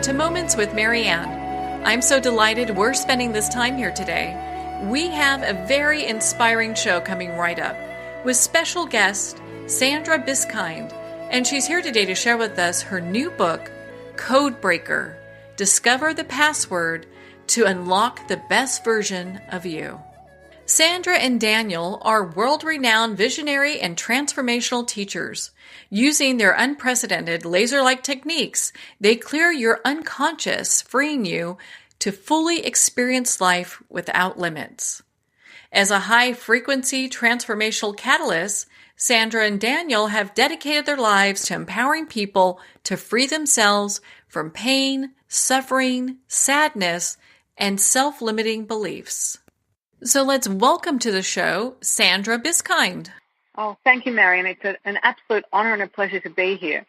to Moments with Marianne. I'm so delighted we're spending this time here today. We have a very inspiring show coming right up with special guest Sandra Biskind, and she's here today to share with us her new book, Codebreaker, Discover the Password to Unlock the Best Version of You. Sandra and Daniel are world-renowned visionary and transformational teachers. Using their unprecedented laser-like techniques, they clear your unconscious, freeing you to fully experience life without limits. As a high-frequency transformational catalyst, Sandra and Daniel have dedicated their lives to empowering people to free themselves from pain, suffering, sadness, and self-limiting beliefs. So let's welcome to the show, Sandra Biskind. Oh, thank you, Marianne. It's an absolute honor and a pleasure to be here.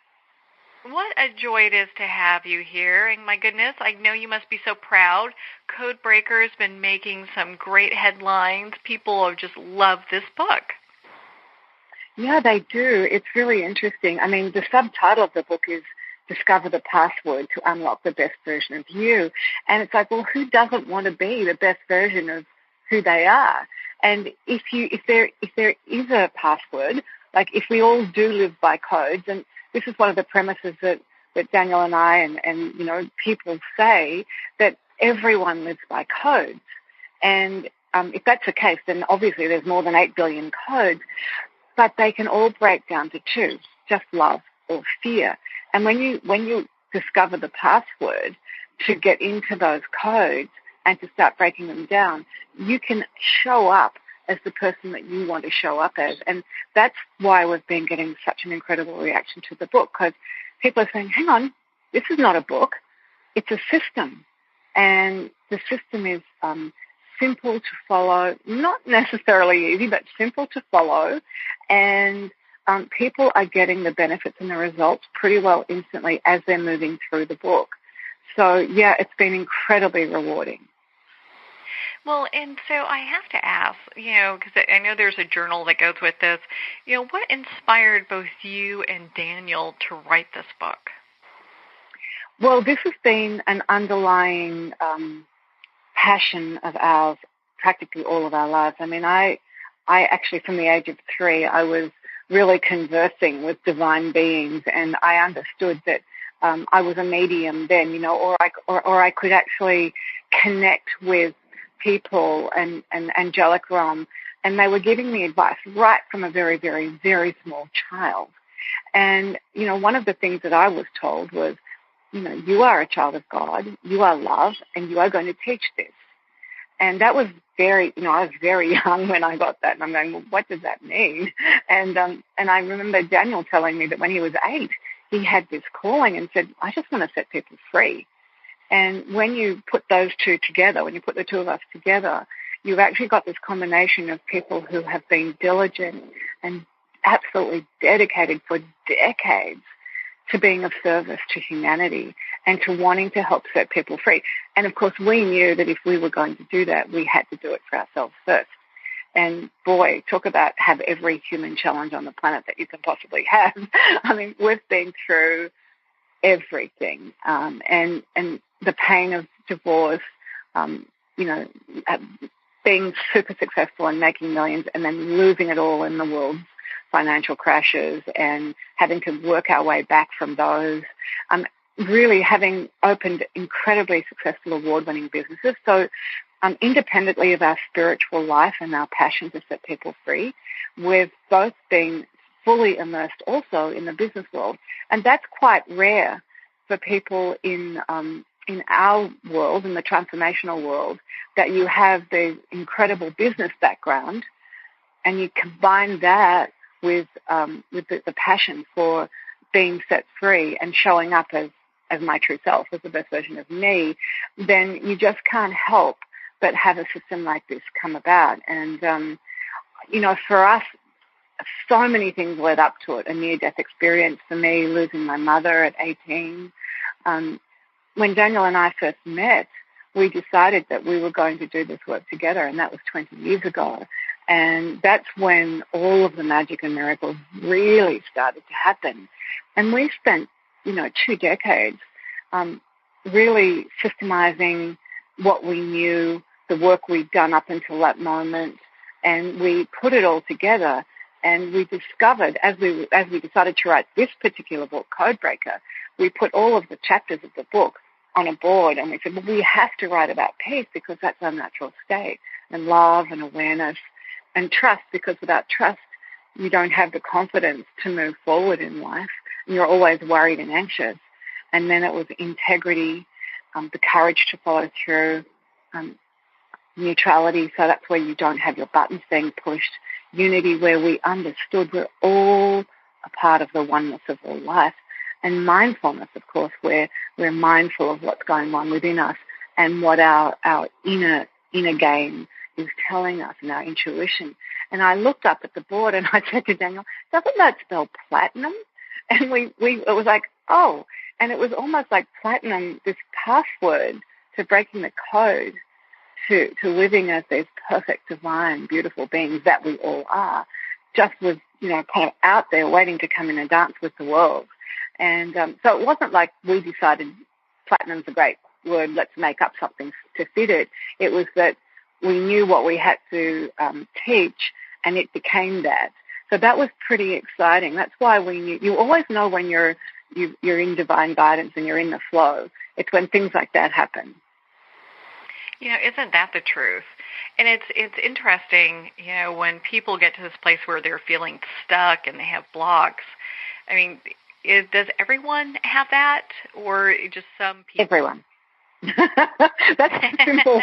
What a joy it is to have you here. And my goodness, I know you must be so proud. Codebreaker has been making some great headlines. People just love this book. Yeah, they do. It's really interesting. I mean, the subtitle of the book is Discover the Password to Unlock the Best Version of You. And it's like, well, who doesn't want to be the best version of who they are? And if there is a password, like if we all do live by codes, and this is one of the premises that Daniel and I and people say, that everyone lives by codes. And if that's the case, then obviously there's more than 8 billion codes, but they can all break down to two, just love or fear. And when you discover the password to get into those codes and to start breaking them down, you can show up as the person that you want to show up as. And that's why we've been getting such an incredible reaction to the book, because people are saying, hang on, this is not a book, it's a system. And the system is simple to follow, not necessarily easy, but simple to follow. And people are getting the benefits and the results pretty well instantly as they're moving through the book. So, yeah, it's been incredibly rewarding. Well, and so I have to ask, because I know there's a journal that goes with this, what inspired both you and Daniel to write this book? Well, this has been an underlying passion of ours practically all of our lives. I mean, I actually, from the age of 3, I was really conversing with divine beings, and I understood that I was a medium then, or I could actually connect with people and angelic realm, and they were giving me advice right from a very, very, very small child. And, one of the things that I was told was, you are a child of God, you are love, and you are going to teach this. And that was very, I was very young when I got that, and I'm going, well, what does that mean? And I remember Daniel telling me that when he was 8, he had this calling and said, I just want to set people free. And when you put those two together, when you put the two of us together, you've actually got this combination of people who have been diligent and absolutely dedicated for decades to being of service to humanity and to wanting to help set people free. And, of course, we knew that if we were going to do that, we had to do it for ourselves first. And, boy, talk about have every human challenge on the planet that you can possibly have. I mean, we've been through everything, and the pain of divorce, being super successful and making millions and then losing it all in the world's financial crashes and having to work our way back from those, really having opened incredibly successful award-winning businesses. So independently of our spiritual life and our passion to set people free, we've both been fully immersed also in the business world. And that's quite rare for people in our world, in the transformational world, that you have the incredible business background and you combine that with the passion for being set free and showing up as my true self, as the best version of me, then you just can't help but have a system like this come about. And, for us, so many things led up to it. A near-death experience for me, losing my mother at 18. When Daniel and I first met, we decided that we were going to do this work together, and that was 20 years ago. And that's when all of the magic and miracles really started to happen. And we spent, 2 decades really systemizing what we knew, the work we'd done up until that moment, and we put it all together. And we discovered, as we decided to write this particular book, Codebreaker, we put all of the chapters of the book on a board, and we said, well, we have to write about peace because that's our natural state, and love and awareness and trust, because without trust, you don't have the confidence to move forward in life, and you're always worried and anxious. And then it was integrity, the courage to follow through, neutrality, so that's where you don't have your buttons being pushed, unity, where we understood we're all a part of the oneness of all life, and mindfulness, of course, where we're mindful of what's going on within us and what our inner game is telling us, and our intuition. And I looked up at the board and I said to Daniel, doesn't that spell platinum? And it was like, oh, and it was almost like platinum, this password to breaking the code to living as these perfect, divine, beautiful beings that we all are, just was, kind of out there waiting to come in and dance with the world. And so it wasn't like we decided platinum's a great word, let's make up something to fit it. It was that we knew what we had to teach, and it became that. So that was pretty exciting. That's why we knew. You always know when you're in divine guidance and you're in the flow. It's when things like that happen. Isn't that the truth? And it's interesting, when people get to this place where they're feeling stuck and they have blocks. I mean, does everyone have that, or just some people? Everyone. That's simple.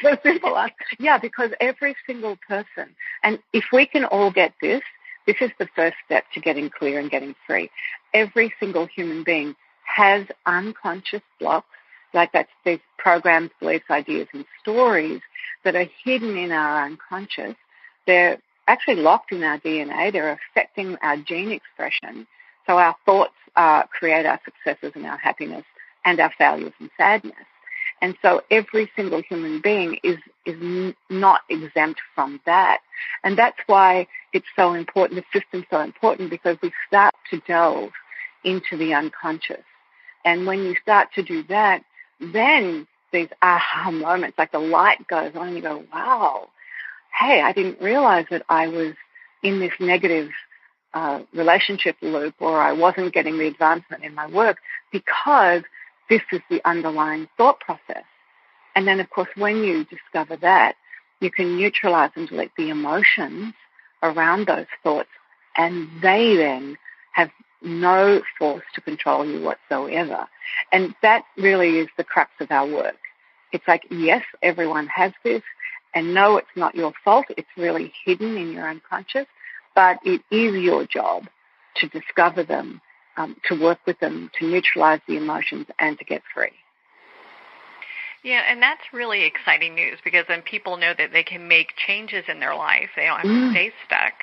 The simple answer. Yeah, because every single person, and if we can all get this is the first step to getting clear and getting free. Every single human being has unconscious blocks, like that's these programs, beliefs, ideas, and stories that are hidden in our unconscious. They're actually locked in our DNA. They're affecting our gene expression. So our thoughts create our successes and our happiness and our failures and sadness. And so every single human being is not exempt from that. And that's why it's so important, the system's so important, because we start to delve into the unconscious. And when you start to do that, then these aha moments, like the light goes on and you go, wow, hey, I didn't realize that I was in this negative relationship loop, or I wasn't getting the advancement in my work, because this is the underlying thought process. And then, of course, when you discover that, you can neutralize and delete the emotions around those thoughts, and they then have no force to control you whatsoever. And that really is the crux of our work. It's like, yes, everyone has this, and no, it's not your fault. It's really hidden in your unconscious, but it is your job to discover them, to work with them, to neutralize the emotions, and to get free. Yeah, and that's really exciting news, because then people know that they can make changes in their life. They don't have to stay stuck.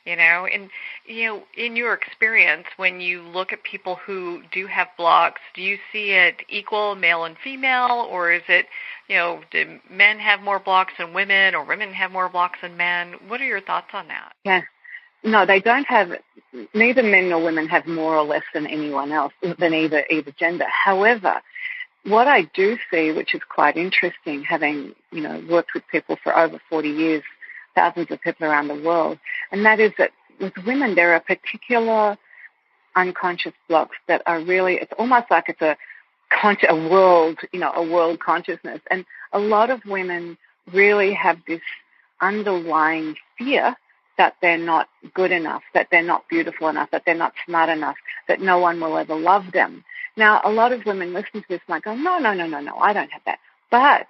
And, in your experience, when you look at people who do have blocks, do you see it equal, male and female, or is it, do men have more blocks than women, or women have more blocks than men? What are your thoughts on that? Yeah. No, they don't have, neither men nor women have more or less than anyone else, than either gender. However, what I do see, which is quite interesting, having, worked with people for over 40 years, thousands of people around the world, and that is that with women there are particular unconscious blocks that are really, it's almost like it's a world consciousness. And a lot of women really have this underlying fear that they're not good enough, that they're not beautiful enough, that they're not smart enough, that no one will ever love them. Now, a lot of women listen to this and go, no, I don't have that. But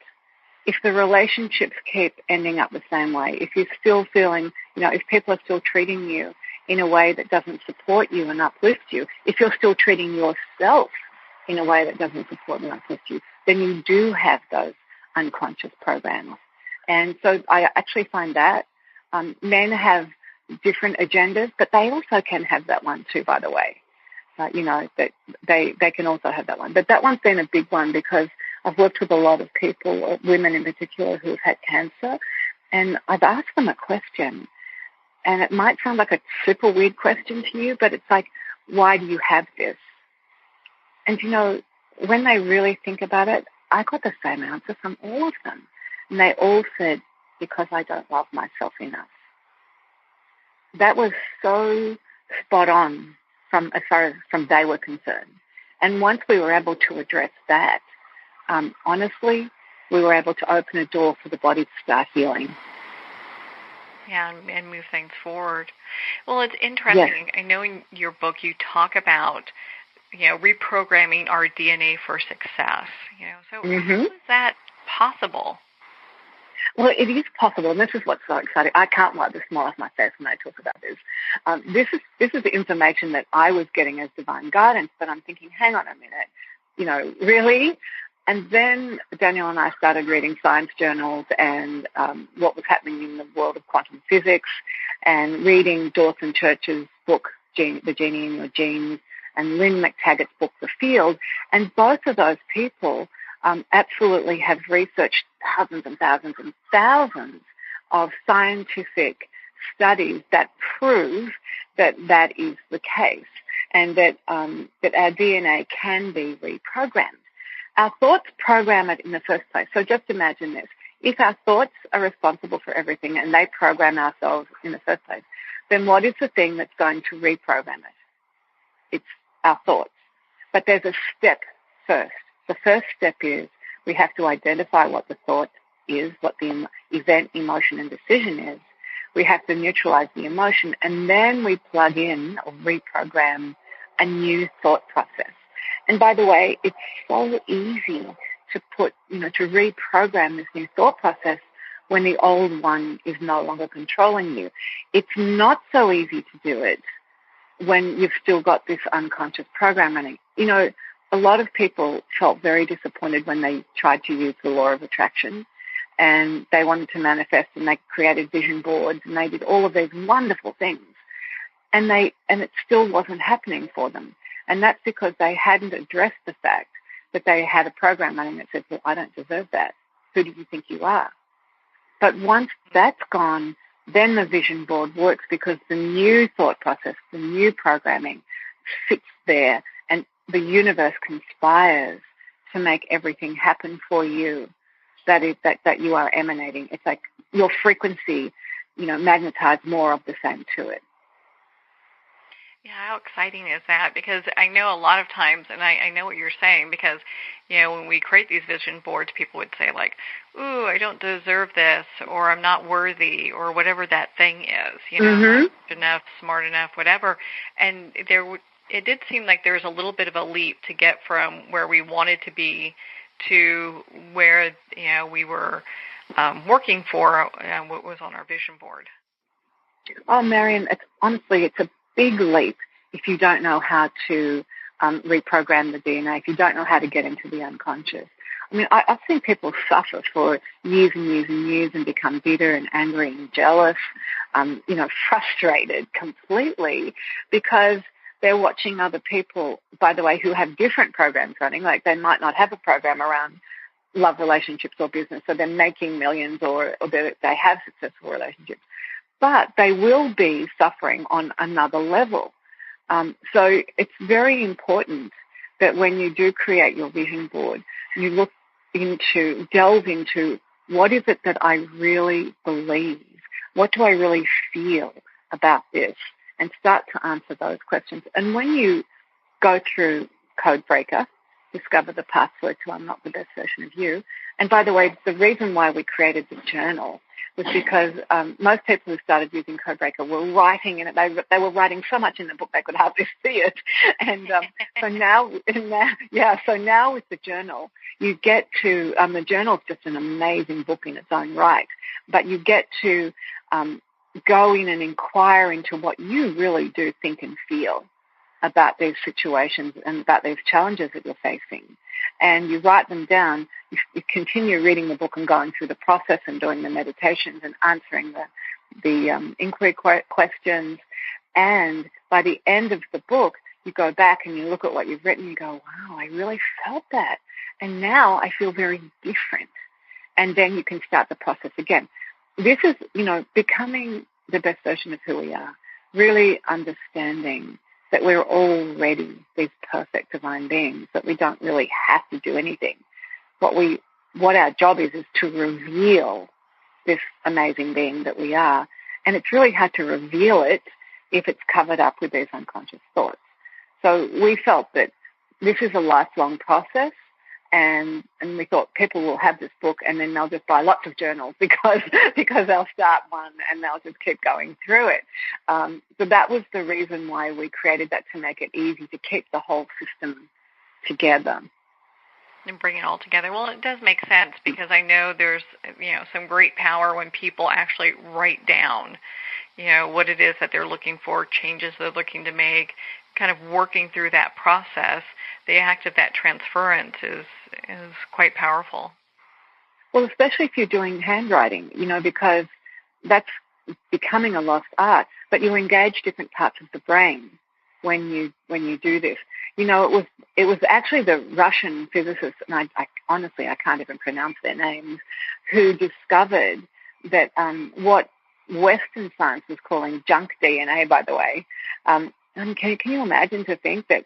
if the relationships keep ending up the same way, if you're still feeling, if people are still treating you in a way that doesn't support you and uplift you, if you're still treating yourself in a way that doesn't support and uplift you, then you do have those unconscious programs. And so I actually find that men have different agendas, but they also can have that one too, by the way. That they can also have that one. But that one's been a big one, because I've worked with a lot of people, women in particular, who have had cancer, and I've asked them a question, and it might sound like a super weird question to you, but it's like, why do you have this? And when they really think about it, I got the same answer from all of them. And they all said, because I don't love myself enough. That was so spot on as far as from they were concerned. And once we were able to address that, honestly, we were able to open a door for the body to start healing. Yeah, and move things forward. Well, it's interesting. Yes. I know in your book you talk about, reprogramming our DNA for success. So how is that possible? Well, it is possible, and this is what's so exciting. I can't wipe the smile off my face when I talk about this. This is the information that I was getting as divine guidance, but I'm thinking, hang on a minute, really? And then Daniel and I started reading science journals and what was happening in the world of quantum physics, and reading Dawson Church's book, The Genie in Your Genes, and Lynn McTaggart's book, The Field. And both of those people absolutely have researched thousands and thousands and thousands of scientific studies that prove that that is the case, and that that our DNA can be reprogrammed. Our thoughts program it in the first place. So just imagine this. If our thoughts are responsible for everything and they program ourselves in the first place, then what is the thing that's going to reprogram it? It's our thoughts. But there's a step first. The first step is we have to identify what the thought is, what the event, emotion, and decision is. We have to neutralize the emotion, and then we plug in or reprogram a new thought process. And by the way, it's so easy to to reprogram this new thought process when the old one is no longer controlling you. It's not so easy to do it when you've still got this unconscious program running. A lot of people felt very disappointed when they tried to use the law of attraction, and they wanted to manifest, and they created vision boards, and they did all of these wonderful things, and it still wasn't happening for them. And that's because they hadn't addressed the fact that they had a program running that said, well, I don't deserve that. Who do you think you are? But once that's gone, then the vision board works, because the new thought process, the new programming sits there, and the universe conspires to make everything happen for you that you are emanating. It's like your frequency, magnetizes more of the same to it. Yeah, how exciting is that? Because I know a lot of times, and I know what you're saying, because, when we create these vision boards, people would say, like, ooh, I don't deserve this, or I'm not worthy, or whatever that thing is, not enough, smart enough, whatever. And it did seem like there was a little bit of a leap to get from where we wanted to be to where, we were working for what was on our vision board. Oh, Marianne, it's a big leap if you don't know how to reprogram the DNA, if you don't know how to get into the unconscious. I mean, I've seen people suffer for years and years and years and become bitter and angry and jealous, frustrated completely because they're watching other people, by the way, who have different programs running. Like, they might not have a program around love, relationships, or business, so they're making millions, or they have successful relationships. But they will be suffering on another level. So it's very important that when you do create your vision board, you delve into what is it that I really believe? What do I really feel about this? And start to answer those questions. And when you go through Codebreaker, discover the password to unlock the best version of you. And by the way, the reason why we created the journal was because most people who started using Codebreaker were writing in it. They were writing so much in the book they could hardly see it. And so now with the journal, you get to the journal is just an amazing book in its own right. But you get to go in and inquire into what you really do think and feel about these situations and about these challenges that you're facing. And you write them down. You continue reading the book and going through the process and doing the meditations and answering the inquiry questions. And by the end of the book, you go back and you look at what you've written and you go, wow, I really felt that. And now I feel very different. And then you can start the process again. This is, becoming the best version of who we are, really understanding that we're already these perfect divine beings, that we don't really have to do anything. What our job is to reveal this amazing being that we are. And it's really hard to reveal it if it's covered up with these unconscious thoughts. So we felt that this is a lifelong process, and we thought people will have this book and then they'll just buy lots of journals because they'll start one and they'll just keep going through it. So that was the reason why we created that, to make it easy to keep the whole system together. And bring it all together. Well, it does make sense, because I know there's, some great power when people actually write down, what it is that they're looking for, changes they're looking to make, kind of working through that process. The act of that transference is quite powerful. Well, especially if you're doing handwriting, because that's becoming a lost art, but you engage different parts of the brain when you do this. It was actually the Russian physicists, and I honestly can't even pronounce their names, who discovered that what Western science was calling junk DNA, by the way. And can you imagine to think that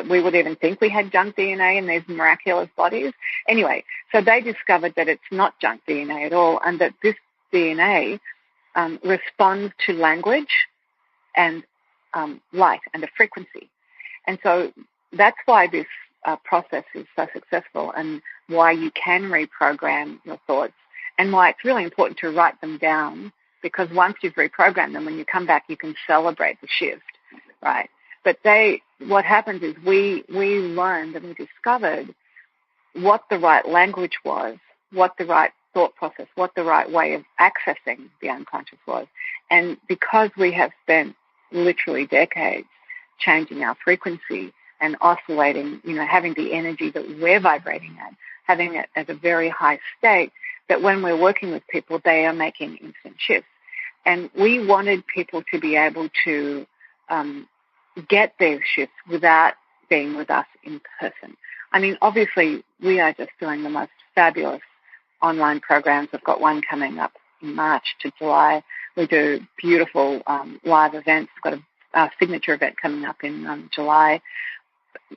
we would even think we had junk DNA in these miraculous bodies? Anyway, so they discovered that it's not junk DNA at all, and that this DNA responds to language and light and a frequency. And so that's why this process is so successful, and why you can reprogram your thoughts, and why it's really important to write them down, because once you've reprogrammed them, when you come back, you can celebrate the shift, right? But what happens is we learned and we discovered what the right language was, what the right thought process, what the right way of accessing the unconscious was. And because we have spent literally decades changing our frequency and oscillating, having the energy that we're vibrating at, having it at a very high state, that when we're working with people, they are making instant shifts. And we wanted people to be able to get these shifts without being with us in person. I mean, obviously, we are just doing the most fabulous online programs. We've got one coming up in March to July. We do beautiful live events. We've got a signature event coming up in July.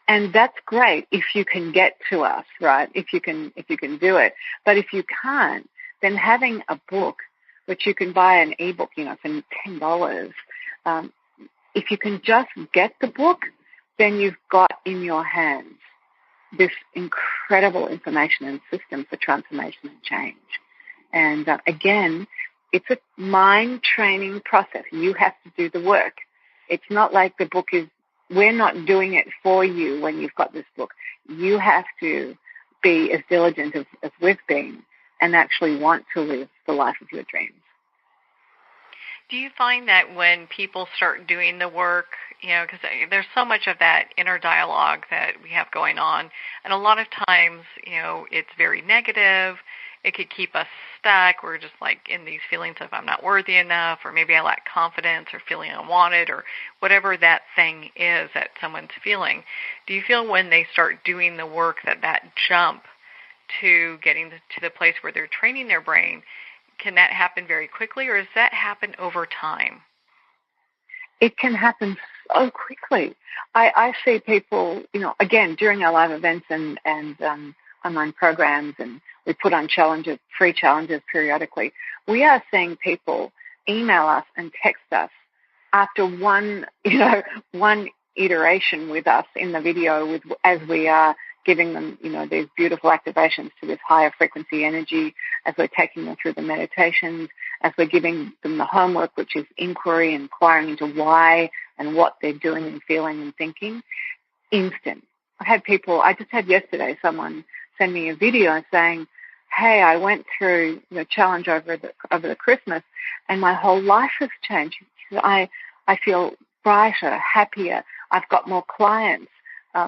And that's great if you can get to us, right? If you can do it. But if you can't, then having a book, which you can buy an ebook, for $10, if you can just get the book, then you've got in your hands this incredible information and system for transformation and change. And again, it's a mind training process. You have to do the work. It's not like the book is, we're not doing it for you when you've got this book. You have to be as diligent as we've been and actually want to live the life of your dreams. Do you find that when people start doing the work, because there's so much of that inner dialogue that we have going on, and a lot of times, it's very negative. It could keep us stuck. We're just like in these feelings of I'm not worthy enough, or maybe I lack confidence, or feeling unwanted, or whatever that thing is that someone's feeling. Do you feel when they start doing the work that jump to getting to the place where they're training their brain, can that happen very quickly, or does that happen over time? It can happen so quickly. I see people, again, during our live events and online programs, and we put on challenges, free challenges periodically. We are seeing people email us and text us after one iteration with us in the video, as we are giving them, these beautiful activations to this higher frequency energy, as we're taking them through the meditations, as we're giving them the homework, which is inquiry, inquiring into why and what they're doing and feeling and thinking. Instant. I just had yesterday someone send me a video saying, hey, I went through the challenge over the Christmas and my whole life has changed. I feel brighter, happier. I've got more clients.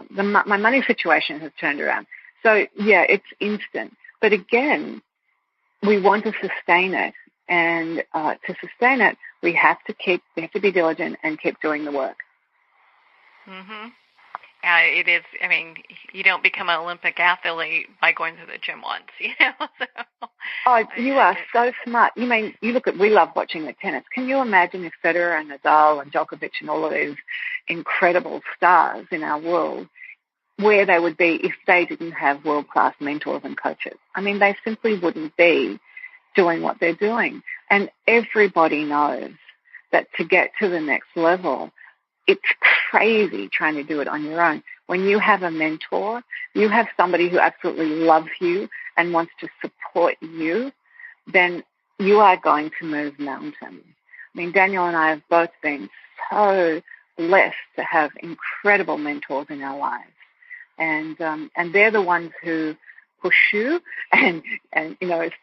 My money situation has turned around. So, yeah, it's instant. But again, we want to sustain it. And to sustain it, we have to be diligent and keep doing the work. Mm-hmm. It is, you don't become an Olympic athlete by going to the gym once, So, you are so smart. We love watching the tennis. Can you imagine if Federer and Nadal and Djokovic and all of these incredible stars in our world where they would be if they didn't have world-class mentors and coaches. I mean, they simply wouldn't be doing what they're doing. And everybody knows that to get to the next level, it's crazy trying to do it on your own. When you have a mentor, you have somebody who absolutely loves you and wants to support you, then you are going to move mountains. I mean, Daniel and I have both been so blessed to have incredible mentors in our lives. And they're the ones who push you and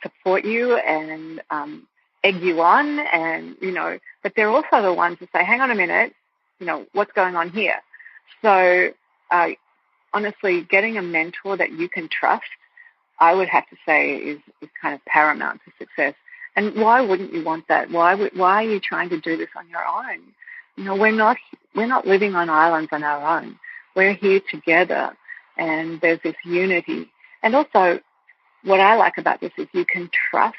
support you and egg you on, and, but they're also the ones who say, hang on a minute, what's going on here? So honestly, getting a mentor that you can trust, I would have to say is kind of paramount to success. And why wouldn't you want that? Why are you trying to do this on your own? We're not living on islands on our own. We're here together, and there's this unity. And also, what I like about this is you can trust.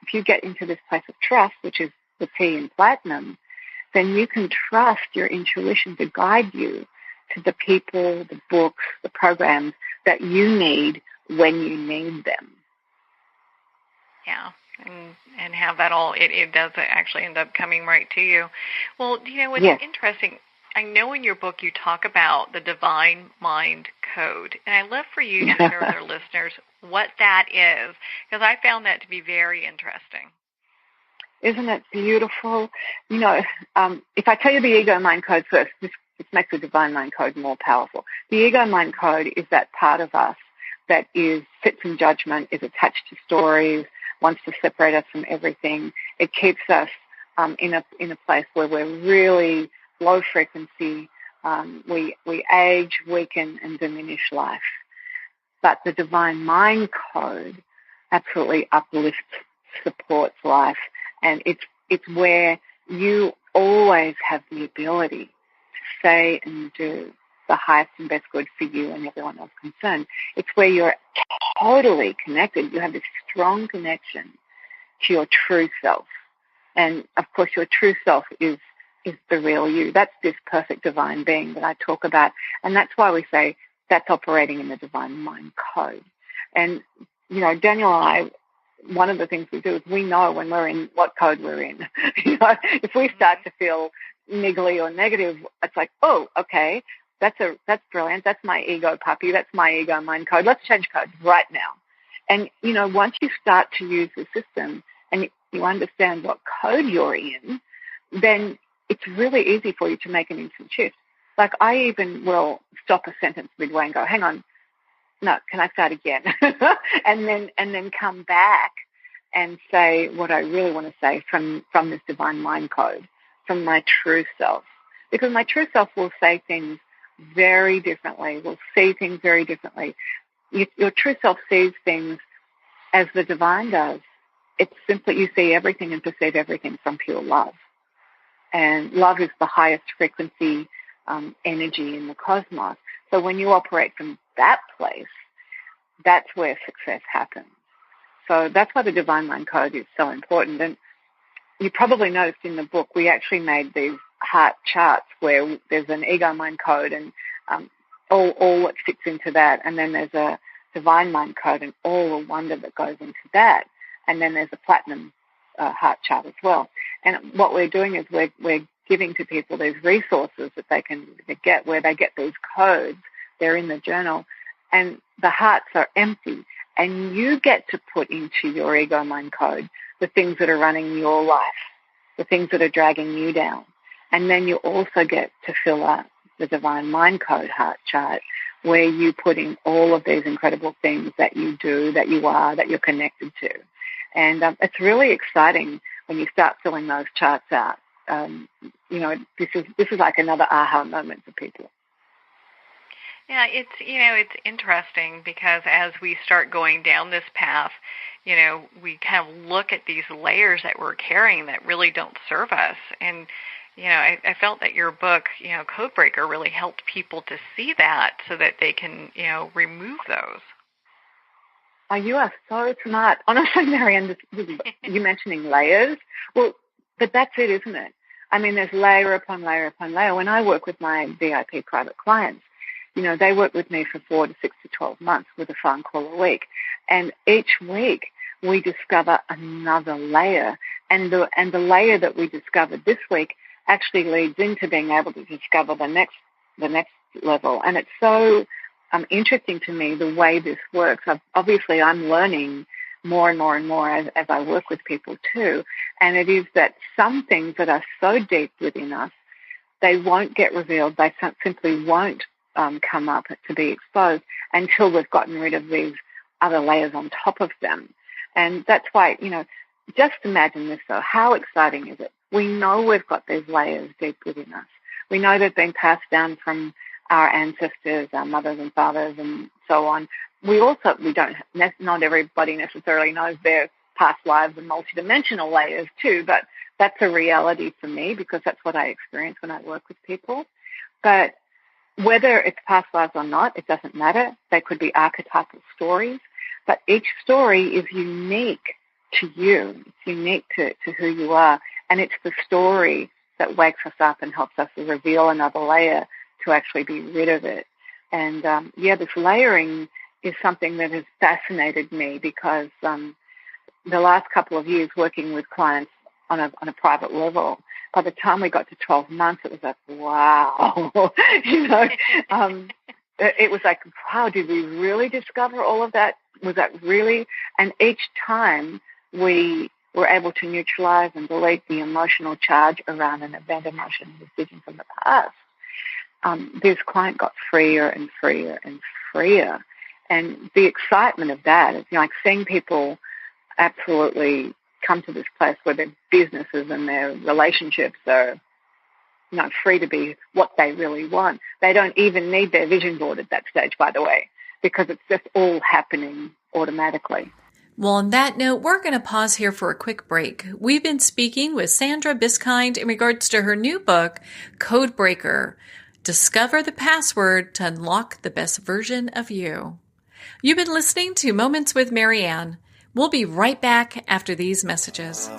If you get into this place of trust, which is the T in platinum, then you can trust your intuition to guide you to the people, the books, the programs that you need when you need them. Yeah, and have that all, it does actually end up coming right to you. Well, what's interesting, I know in your book you talk about the Divine Mind Code, and I'd love for you to share with our listeners what that is, because I found that to be very interesting. Isn't it beautiful? If I tell you the Ego Mind Code first, this makes the Divine Mind Code more powerful. The Ego Mind Code is that part of us that sits in judgment, is attached to stories, wants to separate us from everything. It keeps us in a place where we're really low frequency. We age, weaken, and diminish life. But the Divine Mind Code absolutely uplifts, supports life, and it's where you always have the ability to say and do the highest and best good for you and everyone else concerned. It's where you're totally connected. You have this strong connection to your true self. And, of course, your true self is the real you. That's this perfect divine being that I talk about. And that's why we say that's operating in the Divine Mind Code. And, Daniel and I, one of the things we do is we know when we're in what code we're in. If we start to feel niggly or negative, it's like, oh, okay, that's brilliant. That's my ego puppy. That's my ego mind code. Let's change code right now. And, once you start to use the system and you understand what code you're in, then it's really easy for you to make an instant shift. Like, I even will stop a sentence midway and go, hang on, no, can I start again? and then come back and say what I really want to say from this Divine Mind Code, from my true self. Because my true self will say things very differently, will see things very differently. Your true self sees things as the divine does. It's simply you see everything and perceive everything from pure love. And love is the highest frequency energy in the cosmos. So when you operate from that place, that's where success happens. So that's why the Divine Mind Code is so important. And you probably noticed in the book, we actually made these heart charts where there's an ego mind code and all that fits into that. And then there's a Divine Mind Code and all the wonder that goes into that. And then there's a platinum heart chart as well. And what we're doing is we're giving to people these resources that they can get, where they get these codes. They're in the journal, and the hearts are empty. And you get to put into your ego mind code the things that are running your life, the things that are dragging you down. And then you also get to fill out the Divine Mind Code heart chart, where you put in all of these incredible things that you do, that you are, that you're connected to. And it's really exciting when you start filling those charts out. This is like another aha moment for people. Yeah, it's interesting because as we start going down this path, we kind of look at these layers that we're carrying that really don't serve us. And, I felt that your book, Codebreaker, really helped people to see that so that they can, remove those. Oh, you are so smart. Honestly, Marianne, you mentioning layers. Well, but that's it, isn't it? I mean, there's layer upon layer upon layer. When I work with my VIP private clients, they work with me for 4 to 6 to 12 months with a phone call a week. And each week we discover another layer. And the layer that we discovered this week actually leads into being able to discover the next level. And it's so interesting to me the way this works. Obviously, I'm learning more and more and more as I work with people too. And it is that some things that are so deep within us, they won't get revealed. They simply won't come up to be exposed until we've gotten rid of these other layers on top of them. And that's why, just imagine this though. How exciting is it? We know we've got these layers deep within us. We know they've been passed down from our ancestors, our mothers and fathers and so on. Not everybody necessarily knows their past lives and multidimensional layers too, but that's a reality for me because that's what I experience when I work with people. But whether it's past lives or not, it doesn't matter. They could be archetypal stories, but each story is unique to you. It's unique to who you are, and it's the story that wakes us up and helps us to reveal another layer to actually be rid of it. And this layering is something that has fascinated me because the last couple of years working with clients on a private level, by the time we got to 12 months, it was like, wow, it was like, wow, did we really discover all of that? Was that really? And each time we were able to neutralize and delete the emotional charge around an event, emotion, decision from the past, this client got freer and freer and freer. And the excitement of that is like seeing people absolutely come to this place where their businesses and their relationships are free to be what they really want. They don't even need their vision board at that stage, by the way, because it's just all happening automatically. Well, on that note, we're going to pause here for a quick break. We've been speaking with Sandra Biskind in regards to her new book, Codebreaker. Discover the password to unlock the best version of you. You've been listening to Moments with Marianne. We'll be right back after these messages.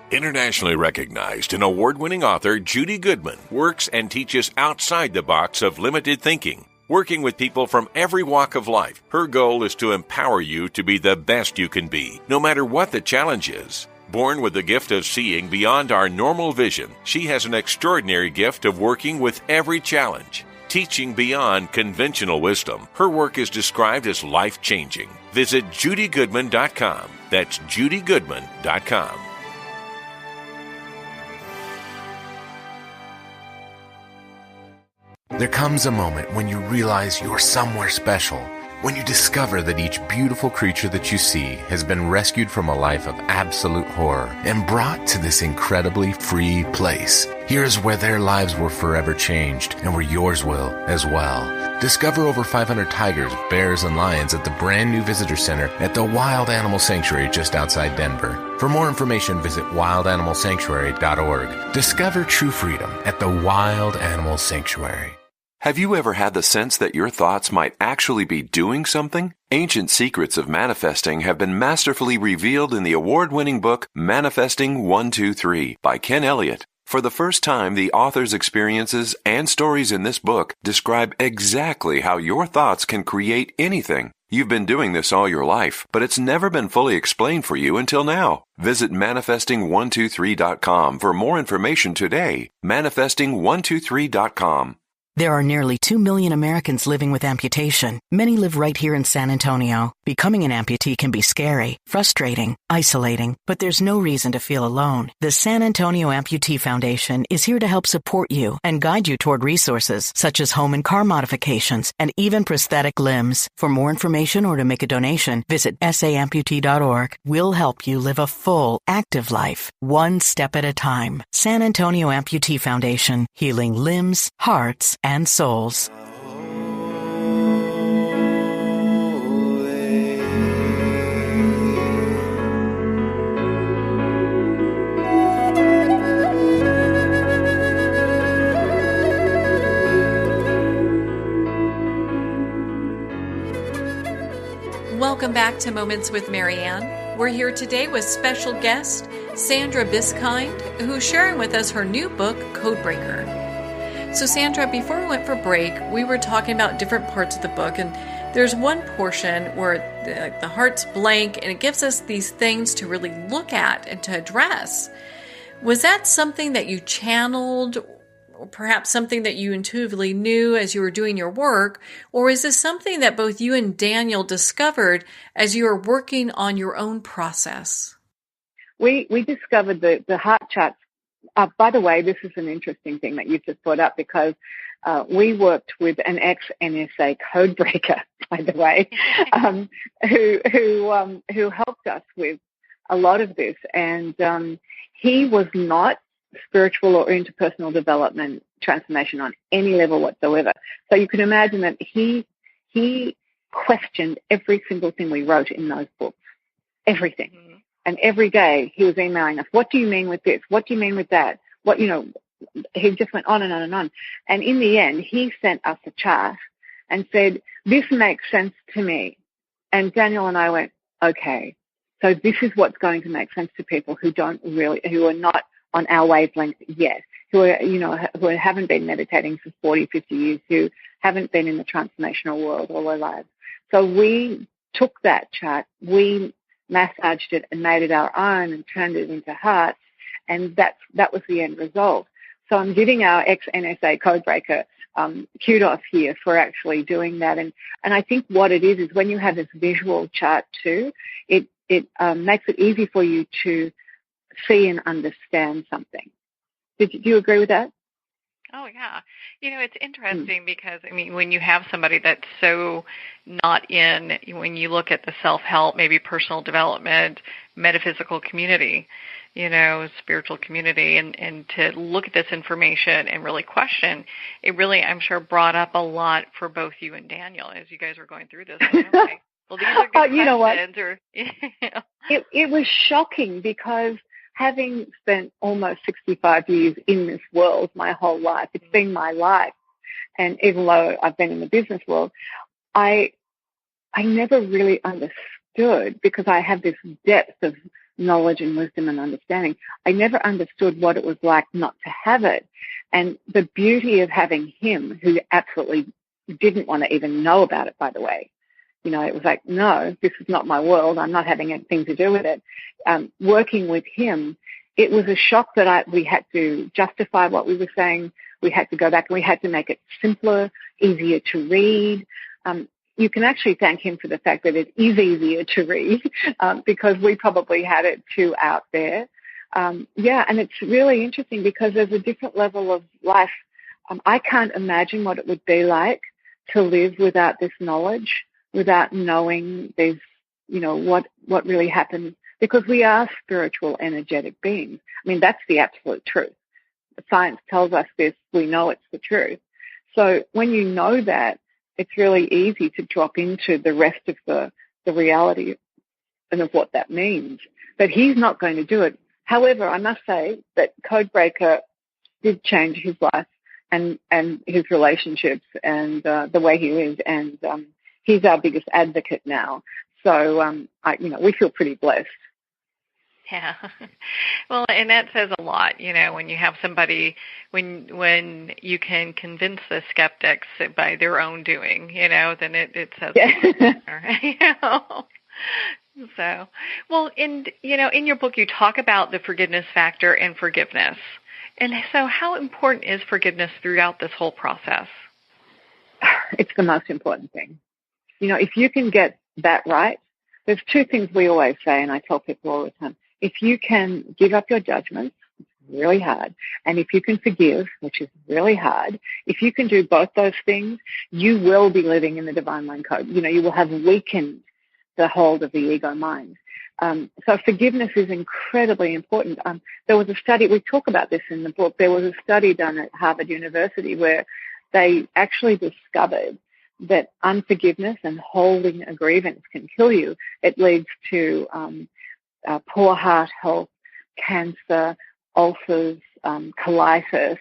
Internationally recognized and award-winning author Judy Goodman works and teaches outside the box of limited thinking. Working with people from every walk of life, her goal is to empower you to be the best you can be, no matter what the challenge is. Born with the gift of seeing beyond our normal vision, she has an extraordinary gift of working with every challenge. Teaching beyond conventional wisdom, her work is described as life-changing. Visit judygoodman.com. That's judygoodman.com. There comes a moment when you realize you're somewhere special, when you discover that each beautiful creature that you see has been rescued from a life of absolute horror and brought to this incredibly free place. Here's where their lives were forever changed and where yours will as well. Discover over 500 tigers, bears, and lions at the brand new visitor center at the Wild Animal Sanctuary just outside Denver. For more information, visit wildanimalsanctuary.org. Discover true freedom at the Wild Animal Sanctuary. Have you ever had the sense that your thoughts might actually be doing something? Ancient secrets of manifesting have been masterfully revealed in the award-winning book Manifesting 123 by Ken Elliott. For the first time, the author's experiences and stories in this book describe exactly how your thoughts can create anything. You've been doing this all your life, but it's never been fully explained for you until now. Visit manifesting123.com for more information today. Manifesting123.com. There are nearly 2 million Americans living with amputation. Many live right here in San Antonio. Becoming an amputee can be scary, frustrating, isolating, but there's no reason to feel alone. The San Antonio Amputee Foundation is here to help support you and guide you toward resources such as home and car modifications and even prosthetic limbs. For more information or to make a donation, visit saamputee.org. We'll help you live a full, active life, one step at a time. San Antonio Amputee Foundation, healing limbs, hearts, and souls. back to Moments with Marianne. We're here today with special guest Sandra Biskind, who's sharing with us her new book, Codebreaker. So Sandra, before we went for break, we were talking about different parts of the book, and there's one portion where the heart's blank, and it gives us these things to really look at and to address. Was that something that you channeled, or perhaps something that you intuitively knew as you were doing your work, or is this something that both you and Daniel discovered as you were working on your own process? We discovered the heart charts. By the way, this is an interesting thing that you've just brought up, because we worked with an ex-NSA codebreaker, by the way, who helped us with a lot of this, and he was not spiritual or interpersonal development transformation on any level whatsoever. So you can imagine that he questioned every single thing we wrote in those books, everything. Mm-hmm. And every day he was emailing us, what do you mean with this? What do you mean with that? He just went on and on and on. And in the end, he sent us a chart and said, this makes sense to me. And Daniel and I went, okay, so this is what's going to make sense to people who are not on our wavelength yet, who haven't been meditating for 40, 50 years, who haven't been in the transformational world all their lives. So we took that chart, we massaged it and made it our own and turned it into hearts, and that was the end result. So I'm giving our ex-NSA codebreaker kudos here for actually doing that. And I think what it is when you have this visual chart too, it makes it easy for you to see and understand something. Do you agree with that? Oh, yeah. It's interesting because, when you have somebody that's so not in, when you look at the self-help, maybe personal development, metaphysical community, spiritual community, and to look at this information and really question, it really, I'm sure, brought up a lot for both you and Daniel as you guys were going through this. Okay, well, these are good questions. You know what? It was shocking because having spent almost 65 years in this world, my whole life, it's been my life. And even though I've been in the business world, I never really understood, because I have this depth of knowledge and wisdom and understanding. I never understood what it was like not to have it. And the beauty of having him, who absolutely didn't want to even know about it, by the way. It was like, no, this is not my world. I'm not having anything to do with it. Working with him, it was a shock that we had to justify what we were saying. We had to go back and we had to make it simpler, easier to read. You can actually thank him for the fact that it is easier to read because we probably had it too out there. And it's really interesting because there's a different level of life. I can't imagine what it would be like to live without this knowledge, without knowing there's, what really happens, because we are spiritual, energetic beings. That's the absolute truth. Science tells us this. We know it's the truth. So when you know that, it's really easy to drop into the rest of the reality and of what that means. But he's not going to do it. However, I must say that Codebreaker did change his life and his relationships and the way he lives, and he's our biggest advocate now. So, we feel pretty blessed. Yeah. Well, and that says a lot, when you have somebody, when you can convince the skeptics by their own doing, then it says a lot. So, well, in your book, you talk about the forgiveness factor and forgiveness. And so how important is forgiveness throughout this whole process? It's the most important thing. If you can get that right, there's two things we always say, and I tell people all the time. If you can give up your judgments, it's really hard. And if you can forgive, which is really hard, if you can do both those things, you will be living in the divine mind code. You will have weakened the hold of the ego mind. So forgiveness is incredibly important. There was a study, we talk about this in the book, there was a study done at Harvard University where they actually discovered that unforgiveness and holding a grievance can kill you. It leads to poor heart health, cancer, ulcers, colitis,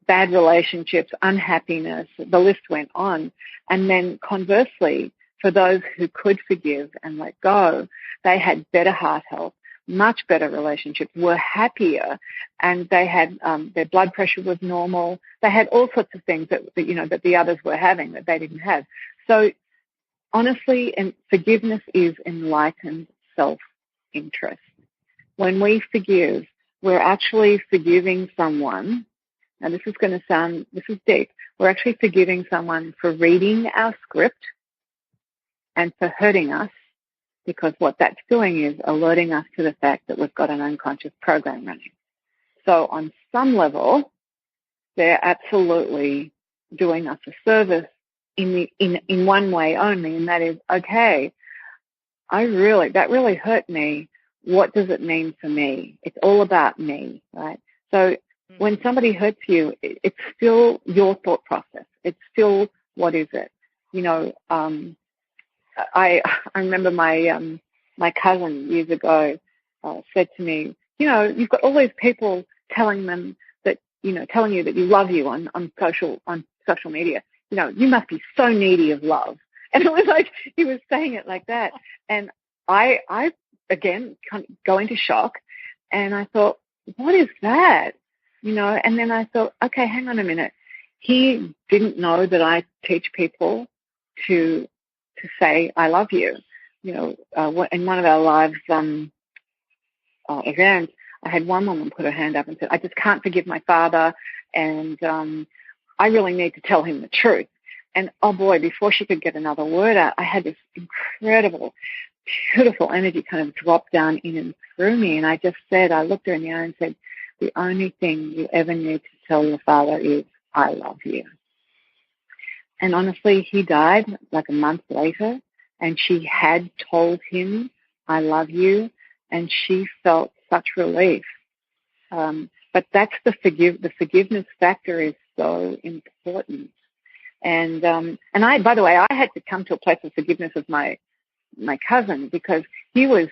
bad relationships, unhappiness. The list went on. And then conversely, for those who could forgive and let go, they had better heart health, much better relationships, were happier, and they had their blood pressure was normal. They had all sorts of things that the others were having that they didn't have. So honestly, forgiveness is enlightened self-interest. When we forgive, we're actually forgiving someone. Now this is deep. We're actually forgiving someone for reading our script and for hurting us, because what that's doing is alerting us to the fact that we've got an unconscious program running. So on some level, they're absolutely doing us a service in one way only, and that is, okay, that really hurt me. What does it mean for me? It's all about me, right? So when somebody hurts you, it's still your thought process. It's still, what is it? I remember my cousin years ago said to me, you've got all these people telling you that you love you on social media. You must be so needy of love. And it was like, he was saying it like that. And I again, kind of go into shock. And I thought, what is that? And then I thought, okay, hang on a minute. He didn't know that I teach people to say, I love you. In one of our live events, I had one woman put her hand up and said, I just can't forgive my father, and I really need to tell him the truth. And oh boy, before she could get another word out, I had this incredible, beautiful energy kind of drop down in and through me. And I looked her in the eye and said, the only thing you ever need to tell your father is, I love you. And honestly, he died like a month later, and she had told him, I love you, and she felt such relief. But that's the forgiveness factor is so important. And I, by the way, I had to come to a place of forgiveness with my cousin, because he was,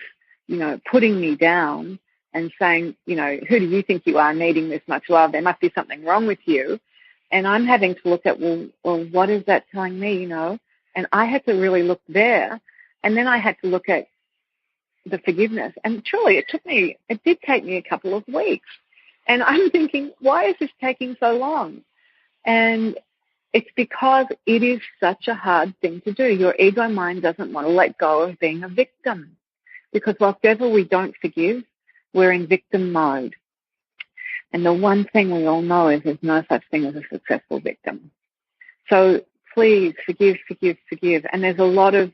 putting me down and saying, who do you think you are, needing this much love? There must be something wrong with you. And I'm having to look at, well, what is that telling me, And I had to really look there. And then I had to look at the forgiveness. And truly, it did take me a couple of weeks. And I'm thinking, why is this taking so long? And it's because it is such a hard thing to do. Your ego mind doesn't want to let go of being a victim. Because whatever we don't forgive, we're in victim mode. And the one thing we all know is there's no such thing as a successful victim. So please forgive, forgive, forgive. And there's a lot of,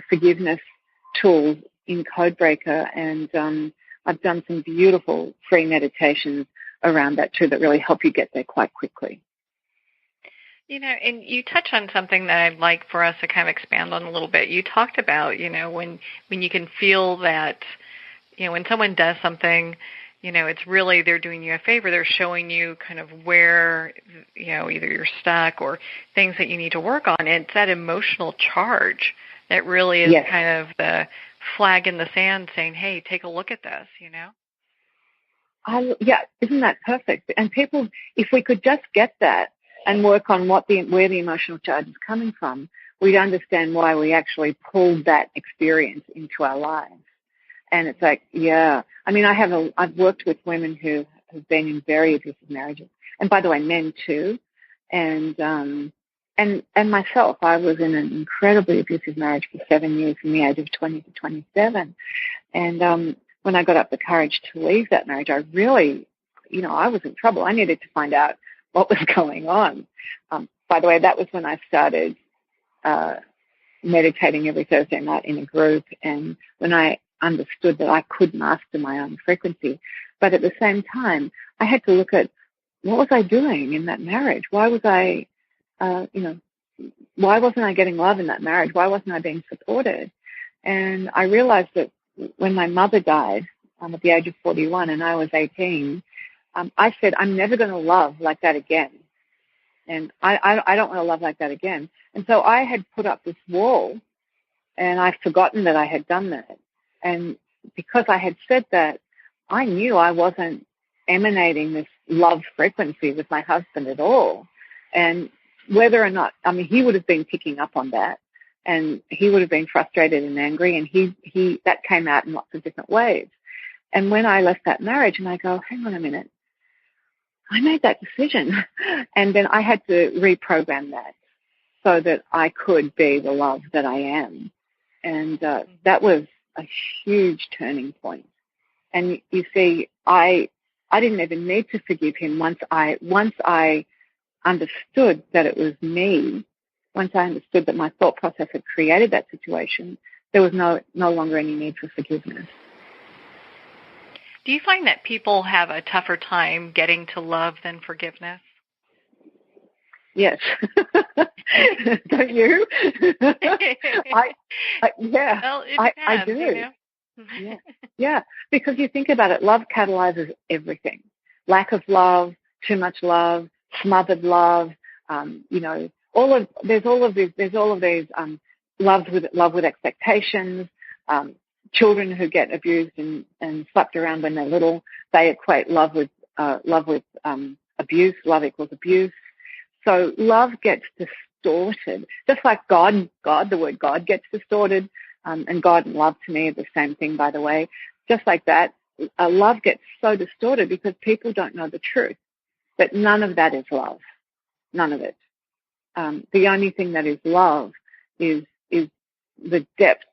forgiveness tools in Codebreaker. And I've done some beautiful free meditations around that too that really help you get there quite quickly. And you touch on something that I'd like for us to kind of expand on a little bit. You talked about, when you can feel that, when someone does something, it's really they're doing you a favor. They're showing you kind of where, either you're stuck or things that you need to work on. And it's that emotional charge that really is kind of the flag in the sand saying, hey, take a look at this, Isn't that perfect? And people, if we could just get that and work on where the emotional charge is coming from, we'd understand why we actually pulled that experience into our lives. And it's like, I've worked with women who have been in very abusive marriages, and by the way, men too, and myself. I was in an incredibly abusive marriage for 7 years, from the age of 20 to 27, and when I got up the courage to leave that marriage, I really, I was in trouble. I needed to find out what was going on. By the way, that was when I started meditating every Thursday night in a group, and when I understood that I could master my own frequency. But at the same time, I had to look at what was I doing in that marriage? Why was I, why wasn't I getting love in that marriage? Why wasn't I being supported? And I realized that when my mother died at the age of 41 and I was 18, I said, I'm never going to love like that again. And I don't want to love like that again. And so I had put up this wall, and I'd forgotten that I had done that. And because I had said that, I knew I wasn't emanating this love frequency with my husband at all. And whether or not, he would have been picking up on that. And he would have been frustrated and angry, and he that came out in lots of different ways. And when I left that marriage, and I go, hang on a minute, I made that decision. And then I had to reprogram that so that I could be the love that I am. And that was a huge turning point. And you see, I didn't even need to forgive him once I understood that it was me. Once I understood that my thought process had created that situation, there was no longer any need for forgiveness. Do you find that people have a tougher time getting to love than forgiveness? Yes. Don't you? Yeah. Well, it depends, I do. You know? Yeah. Because you think about it, love catalyzes everything. Lack of love, too much love, smothered love. There's all of these love with expectations. Children who get abused and slapped around when they're little, they equate love with abuse. Love equals abuse. So love gets distorted, just like God, the word God gets distorted, and God and love to me are the same thing, by the way. Just like that, love gets so distorted because people don't know the truth. But none of that is love. None of it. The only thing that is love is the depth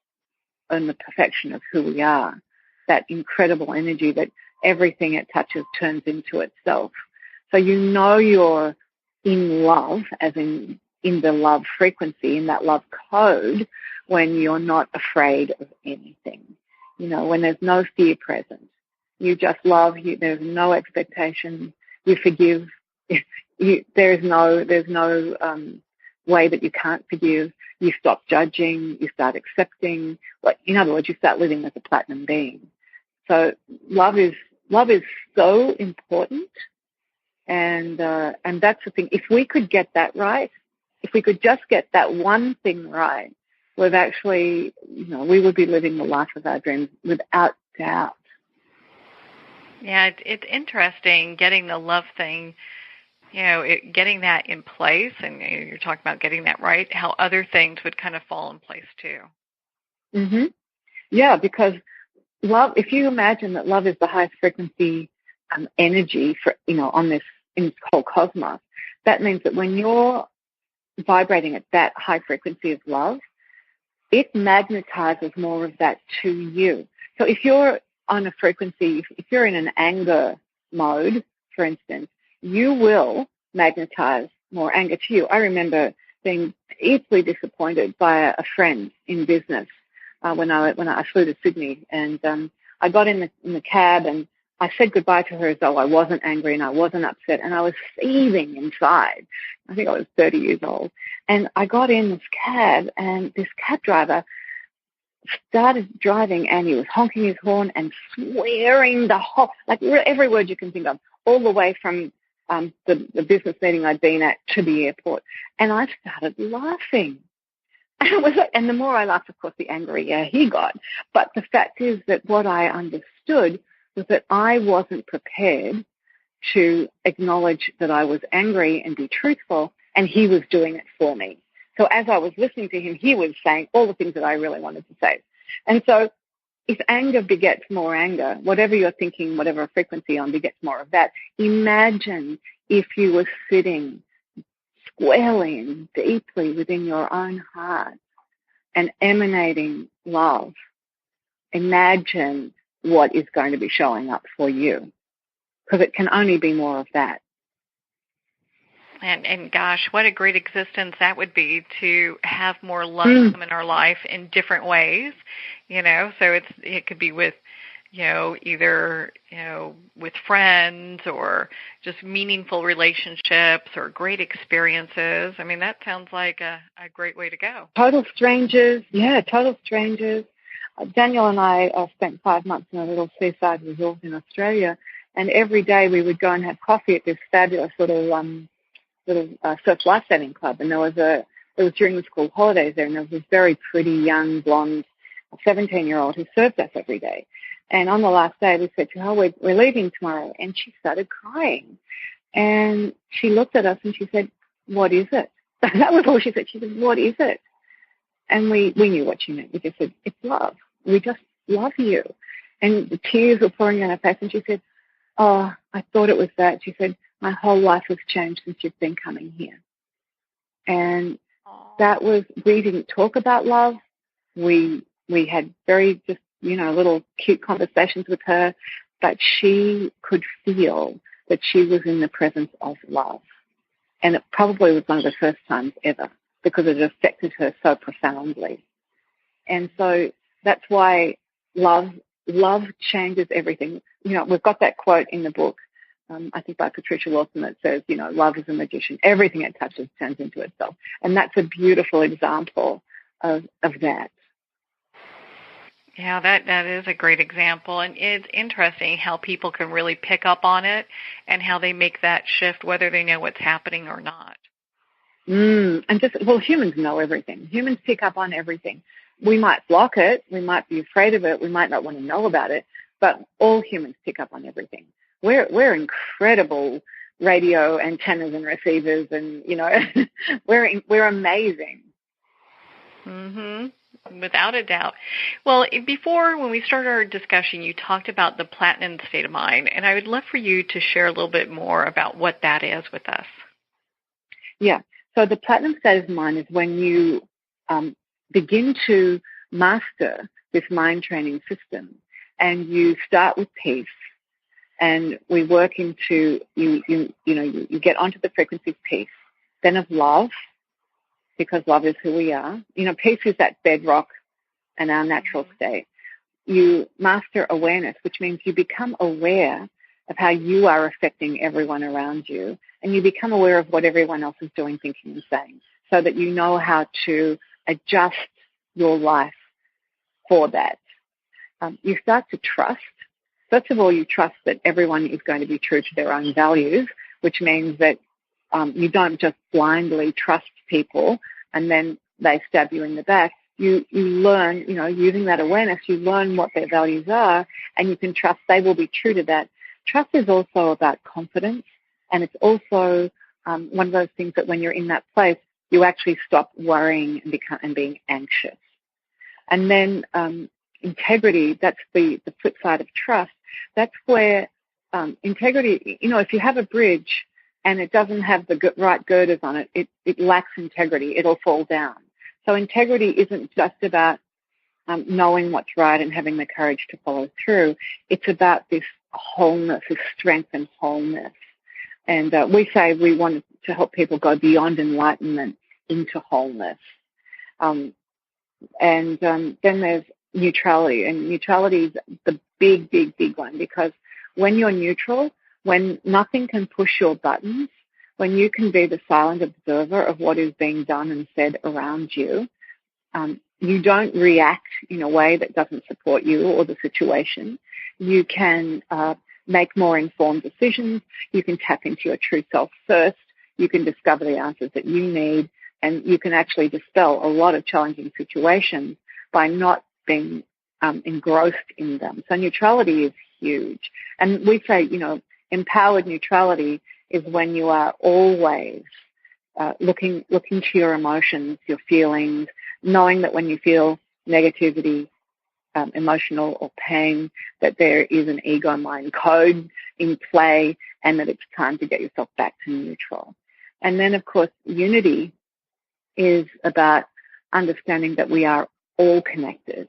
and the perfection of who we are, that incredible energy that everything it touches turns into itself. So you're in love, as in the love frequency, in that love code, when you're not afraid of anything. When there's no fear present. You just love, there's no expectation. You forgive. There's no way that you can't forgive. You stop judging. You start accepting. In other words, you start living as a platinum being. So love is so important, and that's the thing. If we could get that right, if we could just get that one thing right, we've actually, we would be living the life of our dreams without doubt. Yeah, it's interesting getting the love thing. Getting that in place, and you're talking about getting that right, how other things would kind of fall in place too. Mm-hmm. Yeah, because love, if you imagine that love is the highest frequency energy for, on this, in this whole cosmos, that means that when you're vibrating at that high frequency of love, it magnetizes more of that to you. So if you're on a frequency, if you're in an anger mode, for instance, you will magnetize more anger to you. I remember being deeply disappointed by a friend in business when I flew to Sydney, and I got in the cab and I said goodbye to her as though I wasn't angry and I wasn't upset, and I was seething inside. I think I was 30 years old, and I got in this cab, and this cab driver started driving, and he was honking his horn and swearing every word you can think of, all the way from the business meeting I'd been at to the airport. And I started laughing. And the more I laughed, of course, the angrier he got. But the fact is that what I understood was that I wasn't prepared to acknowledge that I was angry and be truthful, and he was doing it for me. So as I was listening to him, he was saying all the things that I really wanted to say. And so if anger begets more anger, whatever you're thinking, whatever frequency on begets more of that. Imagine if you were sitting squarely and deeply within your own heart and emanating love. Imagine what is going to be showing up for you, because it can only be more of that. And gosh, what a great existence that would be, to have more love come in our life in different ways, so it could be with, either, with friends or just meaningful relationships or great experiences. I mean, that sounds like a great way to go. Total strangers. Yeah, total strangers. Daniel and I spent 5 months in a little seaside resort in Australia, and every day we would go and have coffee at this fabulous little surf lifesaving club, and it was during the school holidays there, and there was this very pretty young blonde 17-year-old who served us every day. And on the last day we said to her, we're leaving tomorrow, and she started crying, and she looked at us and she said, "What is it?" That was all she said. She said, "What is it?" And we knew what she meant. We just said, it's love. We just love you. And the tears were pouring down her face, and she said, oh, I thought it was that. She said, my whole life has changed since you've been coming here. And that was, we didn't talk about love. We had very just, little cute conversations with her, but she could feel that she was in the presence of love. And it probably was one of the first times ever, because it affected her so profoundly. And so that's why love changes everything. We've got that quote in the book, I think by Patricia Wilson, that says, love is a magician. Everything it touches turns into itself. And that's a beautiful example of that. Yeah, that is a great example. And it's interesting how people can really pick up on it and how they make that shift, whether they know what's happening or not. And humans know everything. Humans pick up on everything. We might block it. We might be afraid of it. We might not want to know about it. But all humans pick up on everything. We're incredible radio antennas and receivers, and we're amazing. Without a doubt. Well, before, when we started our discussion, you talked about the platinum state of mind, and I would love for you to share a little bit more about what that is with us. Yeah. So the platinum state of mind is when you begin to master this mind training system, and you start with peace, and we work into you get onto the frequency of peace, then of love, because love is who we are. Peace is that bedrock and our natural state. You master awareness, which means you become aware of how you are affecting everyone around you, and you become aware of what everyone else is doing, thinking, and saying, so that you know how to adjust your life for that. You start to trust. First of all, you trust that everyone is going to be true to their own values, which means that you don't just blindly trust people and then they stab you in the back. You learn, using that awareness, you learn what their values are, and you can trust they will be true to that. Trust is also about confidence, and it's also one of those things that when you're in that place, you actually stop worrying and being anxious. And then integrity, that's the flip side of trust. That's where integrity, if you have a bridge and it doesn't have the right girders on it, it lacks integrity. It'll fall down. So integrity isn't just about knowing what's right and having the courage to follow through. It's about this wholeness, this strength and wholeness. And we say we want to help people go beyond enlightenment into wholeness. And then there's neutrality. And neutrality is the big, big, big one, because when you're neutral, when nothing can push your buttons, when you can be the silent observer of what is being done and said around you, you don't react in a way that doesn't support you or the situation. You can make more informed decisions. You can tap into your true self first. You can discover the answers that you need, and you can actually dispel a lot of challenging situations by not being engrossed in them. So neutrality is huge. And we say, empowered neutrality is when you are always looking to your emotions, your feelings, knowing that when you feel negativity, emotional or pain, that there is an ego mind code in play and that it's time to get yourself back to neutral. And then, of course, unity is about understanding that we are all connected,